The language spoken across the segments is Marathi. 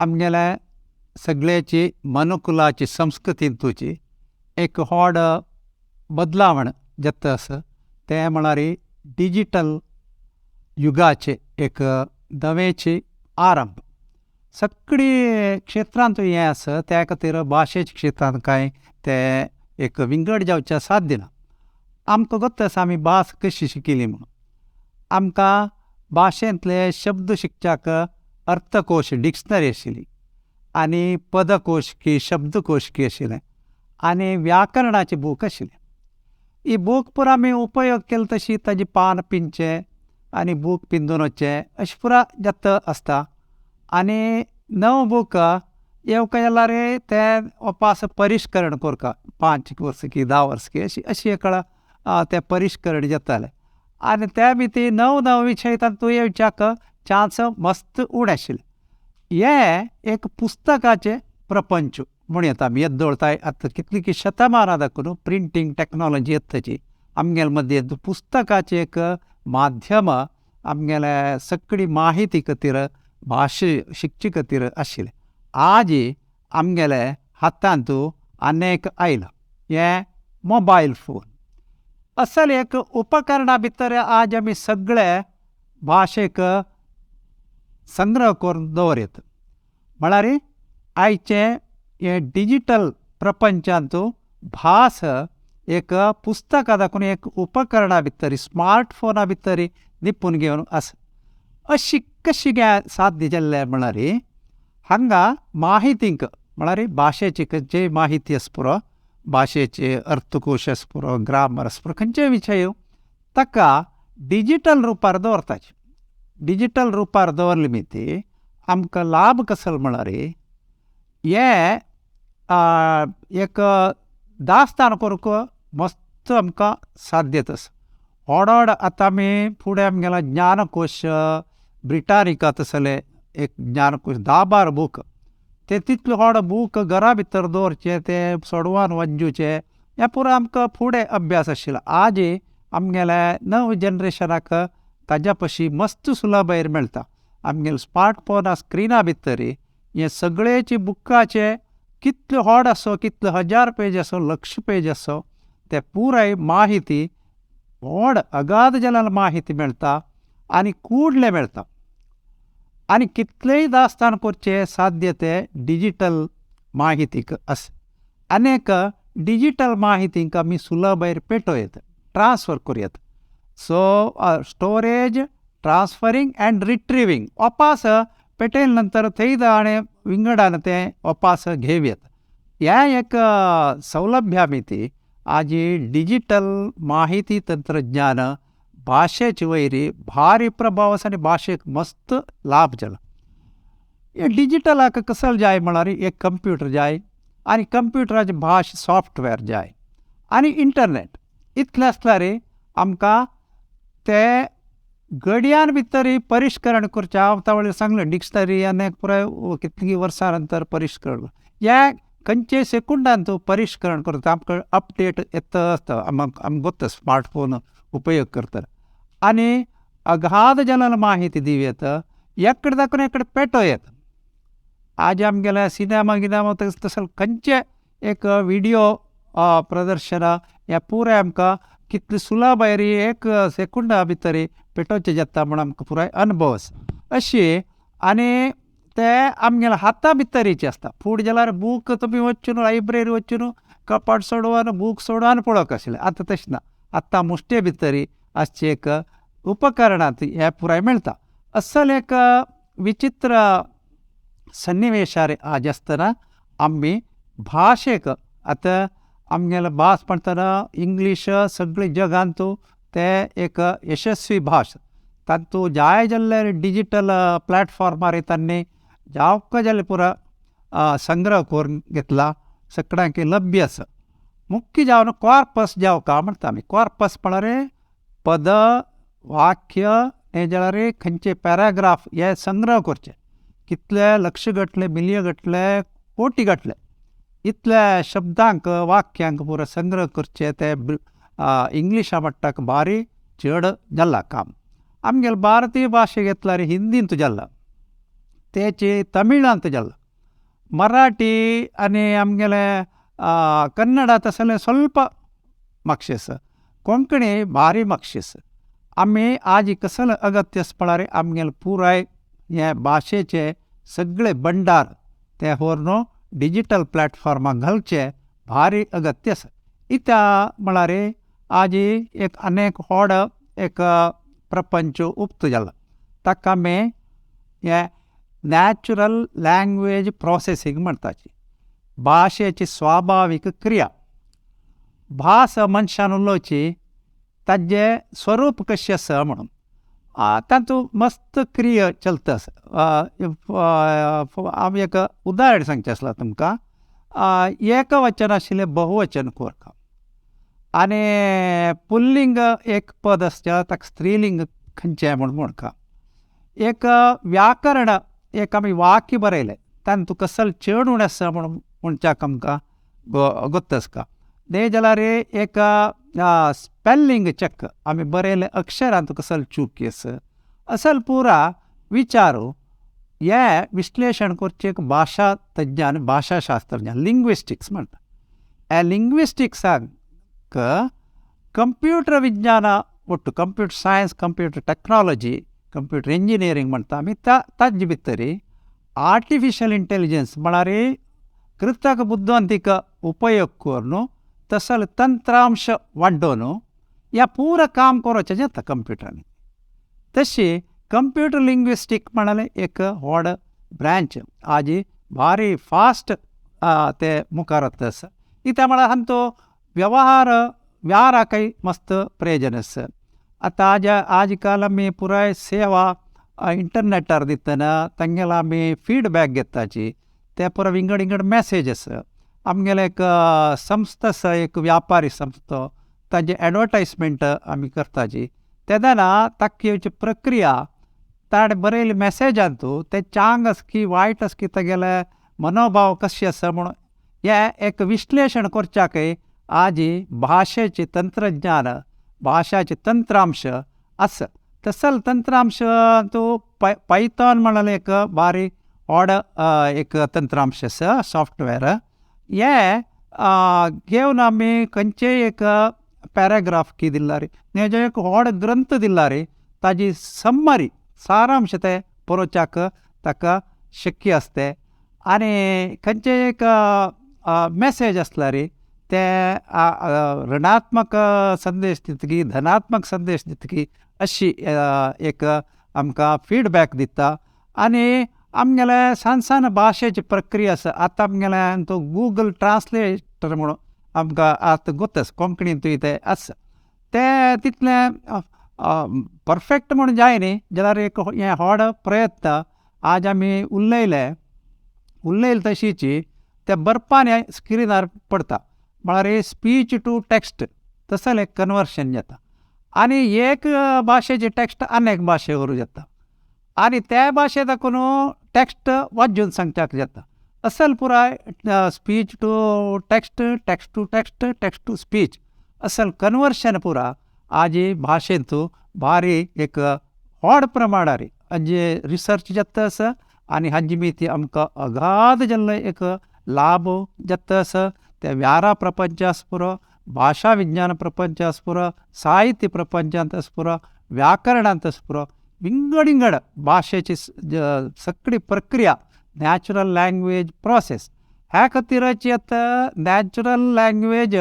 आमगेल्या सगळ्याची मनुकुलाची संस्कृतींतूची एक व्हड बदलावण जाता आसा तें म्हळ्यार डिजिटल युगाचे एक नवेची आरंभ. सगळी क्षेत्रांत हें आसा त्या खातीर भाशेच्या क्षेत्रांत कांय ते एक विंगड जावचें साध्य ना. आमकां गोत्त आसा आमी भास कशी शिकिल्ली म्हणून. आमकां भाशेंतले शब्द शिकच्याक अर्थकोश डिक्शनरी आशिल्ली आनी पदकोश की शब्दकोश की आशिल्लें आनी व्याकरणाची बूक आशिल्ली. ही बूक पुरो आमी उपयोग केलो तशी ताजी पान पिंचे आनी बूक पिंजून वचचें अशें पुरो जाता आसता. आनी नवो बूक येवका जाल्यार तें वापस परिश्करण करता 5 वर्स की 10 वर्स की अशी एक तें परिश्करण जातालें. आनी त्या भितर नव विशय तातूंत येवच्याक चान्स मस्त उणें आशिल्लें. हें एक पुस्तकाचें प्रपंच म्हूण येता आमी येद्दोळताय आतां कितलीं शतमानां दाखून प्रिंटींग टॅक्नॉलॉजी येतची आमगेले मदीं पुस्तकाचें एक माध्यम आमगेल्या सगळी माहिती खातीर भाशे शिकचे खातीर आशिल्लें. आज आमगेले हातांत अनेक आयला हें मोबायल फोन. असल एक उपकरणा भितर आज आमी सगळे भाशेक संग्रह करून दवरयात. म्हळ्यार आयचे हे डिजिटल प्रपंचांत भास एक पुस्तका दाखून एक उपकरणा भितर स्मार्टफोना भितर लिपून घेवन आसा. अशी कशी साध्य जाल्लें म्हळ्यार हांगा माहितींक म्हळ्यार भाशेची खंयचीय माहिती आसा पुरो भाशेचे अर्थकोश आसा पुरो ग्रामर आसा पुरो खंयचेय विशय ताका डिजिटल रुपार दवरताचे. डिजिटल रुपार दवरले भितर आमकां लाभ कसो म्हळ्यार हें एक दास्तान करूंक मस्त आमकां साध्य आसा. व्हड आतां आमी फुडें आमगेलो ज्ञानकोश ब्रिटानिकांत आसले एक ज्ञानकोश 10-12 बूक ते तितले व्हड बूक घरा भितर दवरचे ते सोडवान वंजूचे हें पुरो आमकां फुडें अभ्यास आशिल्लो. आज आमगेल्या नव जनरेशनाक ताज्या पशी मस्त सुलभेर मेळटा. आमगेले स्मार्टफोना स्क्रिना भितर हे सगळेची बुकाचे कितले व्हड आसो कितले 1000 पेज आसो 1,00,000 पेज आसो ते पुराय माहिती व्हड अगाध जाल्यार माहिती मेळटा आनी कूडले मेळटा. आनी कितलेय दास्तान करचें साध्य ते डिजिटल माहितीक आसा. अनेक डिजिटल माहितींक आमी सुलभेर पेटोयत ट्रान्सफर करुयात. सो स्टोरेज ट्रान्सफरींग एंड रिट्रिवींग वापस पेटयले नंतर थंय आनी विंगडान तें वापस घेवयात. हें एक सौलभ्य आमी ती आज डिजिटल माहिती तंत्रज्ञान भाशेचे वयरी भारी प्रभाव आसा आनी भाशेक मस्त लाभ जाला. डिजिटलाक कसो जाय म्हळ्यार एक कंप्युटर जाय आनी कंप्युटराची भाश सॉफ्टवेअर जाय आनी इंटरनेट इतलें आसल्यार आमकां ते घडयान भितर परिश्करण करचें. हांव तावळे सांगलें डिक्शनरी अनेक पुराय कितलीं वर्सां नंतर परिश्करण हें खंयचे सेकुंडांत परिश्करण करता. आमकां अपडेट येता आसता आमकां गोत्ता स्मार्टफोन उपयोग करता आनी अगाध जाल्यार माहिती दिवयत एकडे दाखून एकडे पेटोयत. आज आमगेल्या सिनेमा गिनेमा तसले खंयचे एक व्हिडिओ प्रदर्शन हें पुराय आमकां कितले सुलभ एक सेकुंडा भितर पेटोवचें जाता म्हूण आमकां पुराय अनुभव आसा. अशी आनी ते आमगेल्या हाता भितरीचे आसता. फुडें जाल्यार बूक तुमी वचून लायब्ररी वचून कपाट सोडोवन बूक सोडोवन पळोवंक आशिल्लें. आतां तशें ना. आतां मुश्टे भितर आसचे एक उपकरणांत हें पुराय मेळटा. असल एक विचित्र सन्निवेशार आज आसतना आमी भाशेक आतां आमगेले भास म्हणटना इंग्लीश सगळे जगांत ते एक यशस्वी भास तातूंत जाय जाल्यार डिजिटल प्लॅटफॉर्मार तांणी जावका जाल्यार पुरो संग्रह करून घेतला सगळ्यांक लभ्य आसा. मुख्य जावन कॉर्पस जावका म्हणटा आमी. कॉर्पस म्हळ्यार पद वाक्य हे जाल्यार खंयचे पॅराग्राफ हे संग्रह करचे. कितले लक्ष गटले मिलियन गटले कोटी गटले इतल्या शब्दांक वाक्यांक पुरो संग्रह करचे ते इंग्लिशा म्हणटाक भारी चड जाल्ला काम. आमगेले भारतीय भाशेक घेतल्यार हिंदींत जाल्ला. तेचे तमिळांत जाल्लो मराठी आनी आमगेले कन्नड तसले ಸ್ವಲ್ಪ मक्षेस कोंकणी भारी मक्षेस आमी आज कसल अगत्य म्हळ्यार आमगेले पुराय हे भाशेचे सगळे भंडार ते व्हरून डिजिटल प्लॅटफॉर्माक घालचे भारी अगत्य आसा इत्या म्हळ्यार आज एक अनेक व्हड एक प्रपंच उक्त जाला ताका आमी हे नॅचरल लँग्वेज प्रोसेसिंग म्हणटाची भाशेची स्वाभाविक क्रिया भास मनशान उलोवची ताजें स्वरूप कशें आसा म्हणून तातूंत मस्त क्रिया चलता आसा हांव एक उदाहरण सांगचें आसलें तुमकां एकवचन आशिल्लें बहुवचन करता आनी पुल्लिंग एक पद आसता ताका स्त्रीलिंग खंयचें म्हूण म्हणटा एक व्याकरण एक आमी वाक्य बरयलें तातूंत कसल चड उणें आसा म्हणून म्हणच्याक आमकां गोत्त आसता न्ही जाल्यार एक स्पेलिंग चेक आमी बरयलें अक्षरांत कसल चूक आसा असल पुरा विचारू हे विश्लेशण करचें एक भाशा तज्ञान भाशाशास्त्रज्ञान लिंग्विस्टिक्स म्हणटा हे लिंग्विस्टिक्साक कंप्युटर विज्ञाना ಒಟ್ಟು computer science computer technology computer engineering म्हणटा आमी ताजे भितर आर्टिफिशियल इंटेलिजन्स म्हळ्यार कृतक बुद्धिमत्तेचो उपयोग करून तसल तंत्रांश वाडोवन ह्या पुरा काम करचें जाता कंप्युटरांनी तशी कंप्युटर लिंग्विस्टीक म्हणाले एक व्हड ब्रांच आज भारी फास्ट ते मुखार वता आसा कित्याक म्हळ्यार हांचो व्यवहाराकय मस्त प्रयोजन आसा आतां आज काल आमी पुराय सेवा इंटरनेटार दितना तांगेलो आमी फीडबॅक घेताची ते पुरो विंगड विंगड मॅसेज आसा आमगेले एक संस्था आसा एक व्यापारी संस्था ताजे एडवर्टायजमेंट आमी करताची तेदना ताका येवची प्रक्रिया ताणें बरयले मॅसेजांतू ते चांग आसा की वायट आसा की तागेले मनोभाव कशें आसा म्हणून हे एक विश्लेशण करच्याकय आज भाशेचे तंत्रज्ञान भाशाचे तंत्रांश आसा तसल तंत्रांश तूं पायथॉन म्हणलें एक भारी व्हड एक तंत्रांश आसा सॉफ्टवेअर हे घेवन आमी खंयचेय एक पॅराग्राफ की दिला रे हेजे एक व्हड ग्रंथ दिला रे ताजी समरी सारांश ते बरोवच्याक ताका शक्य आसता आनी खंयचेय एक मॅसेज आसला रे ते ऋणात्मक संदेश दितकी धनात्मक संदेश दितकी अशी एक आमकां फीडबॅक दिता आनी आमगेले सान भाशेची प्रक्रिया आसा आतां आमगेले तो गुगल ट्रान्सलेटर म्हणून आमकां आतां गोतस कोंकणींतूय ते आसा ते तितलें परफेक्ट म्हणून जाय न्ही जाल्यार एक हें व्हड प्रयत्न आज आमी उलयले तशीच ते बरपान हे स्क्रिनार पडटा म्हळ्यार स्पीच टू टेक्स्ट तसलें एक कन्वर्शन जाता आनी एक भाशेचे टेक्स्ट आनेक भाशे व्हरूं जाता आनी त्या भाशे दाखोवन टेक्स्ट वाजून सांगच्याक जाता असल पुराय speech to text text to text text to speech असल कन्वर्शन पुरा आज भाशेंत भारी एक व्हड प्रमाणार हाजे रिसर्च जाता आसा आनी हाजी मिती आमकां अगाध जाल्लो एक लाभ जाता आसा ते व्यारा प्रपंच आसा पुरो भाशा विज्ञान प्रपंच आसा पुरो साहित्य प्रपंचांत आसा पुरो व्याकरणांत आसा पुरो विंगड विंगड भाशेची सगळी प्रक्रिया नॅचरल लँग्वेज प्रोसेस ह्या खातीरची आतां नॅचरल लँग्वेज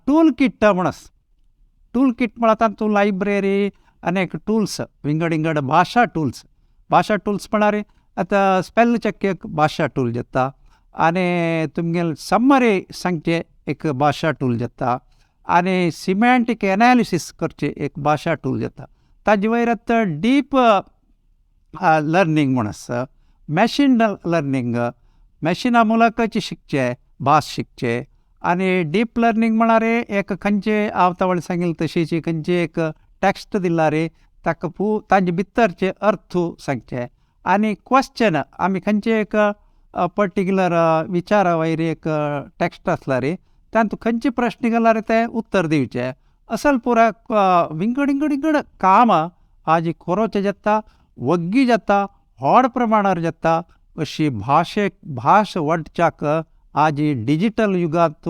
टूल किट म्हण आसा टूल किट म्हळ्यार तातूंत लायब्ररी अनेक टूल्स विंगड विंगड भाशा टूल्स म्हळ्यार आतां स्पेल चेक एक भाशा टूल जाता आनी तुमगेले समरी सांगचे एक भाशा टूल जाता आनी सिमॅन्टीक एनालिसीस करचे एक भाशा टूल जाता ताजे वयर आतां डीप लर्निंग म्हूण आसा मॅशीन लर्निंग मॅशिना मुलाकाची शिकचे भास शिकचे आनी डीप लर्निंग म्हळ्यार एक खंयचे हांव तावळे सांगिल्ले तशीच खंयचे एक टॅक्स्ट दिला रे ताका ताजे भितरचे अर्थ सांगचे आनी क्वेश्चन आमी खंयचे एक पर्टिक्युलर विचारा वयर एक टॅक्स्ट आसला रे तातूंत खंयचे प्रश्न गेला रे ते उत्तर दिवचे असल पुरा विंगड विंगड विंगड काम आज कोरोचें जाता वग्गी जाता व्हड प्रमाणार जाता अशी भास वाडच्याक आज ही डिजिटल युगांत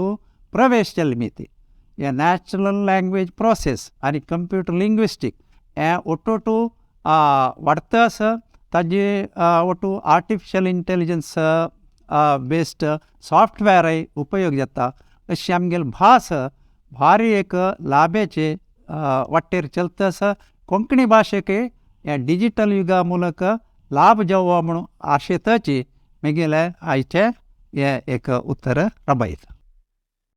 प्रवेश केले मिती हे नॅचरल लँग्वेज प्रोसेस आनी कंप्युटर लिंग्विस्टीक हे ओटोटू वाडता आसा ताजे ओटू आर्टिफिशियल इंटेलिजन्स बेस्ड सॉफ्टवेअर उपयोग जाता अशी आमगेल भास भारी एक लाभेचे वाटेर चलता आसा कोंकणी भाशेक हे डिजिटल युगा ಮೂಲಕ लाभ जावो म्हणून आशेताची मेगेले आयचे हे एक उत्तर रबयता.